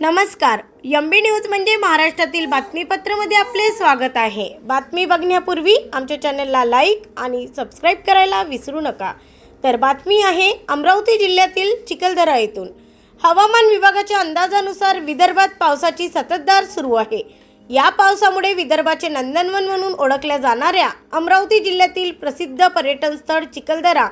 नमस्कार. MB news म्हणजे महाराष्ट्रातील बातमीपत्रामध्ये आपले स्वागत आहे. बातमी बघण्यापूर्वी आमच्या चॅनलला लाईक आणि सबस्क्राईब करायला विसरू नका. तर बातमी आहे अमरावती जिल्ह्यातील चिखलदरा येथून. हवामान विभागाच्या अंदाजानुसार विदर्भात पावसाची संततधार सुरू आहे. या पावसामुळे विदर्भाचे नंदनवन म्हणून ओळखल्या जाणाऱ्या अमरावती जिल्ह्यातील प्रसिद्ध पर्यटन स्थळ चिखलदरा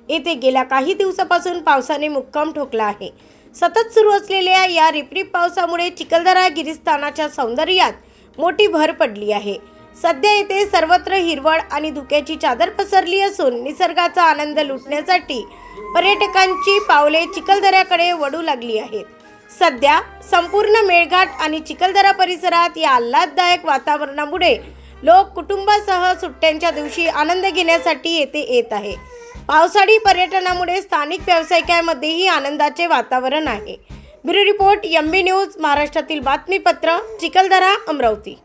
येथे गेल्या काही दिवसापासून पावसाने मुक्काम ठोकला आहे. सतत सुरू असलेल्या या रिपरिप पावसामुळे चिखलदरा गिरीस्थानाच्या सौंदर्यात मोठी भर पडली आहे. सध्या येथे सर्वत्र हिरवळ आणि धुक्याची चादर पसरली असून निसर्गाचा आनंद लुटण्यासाठी पर्यटकांची पावले चिखलदऱ्याकडे वळू लागली आहेत. सध्या संपूर्ण मेळघाट आणि चिखलदरा परिसरात या आल्हाददायक वातावरणामुळे लोक कुटुंबासह सुट्ट्यांच्या दिवशी आनंद घेण्यासाठी येथे येत आहे. पावसाळी पर्यटनामुळे स्थानिक व्यावसायिकांमध्येही आनंदाचे वातावरण आहे. ब्युरो रिपोर्ट एमबी न्यूज, महाराष्ट्रातील बातमीपत्र, चिखलदरा, अमरावती.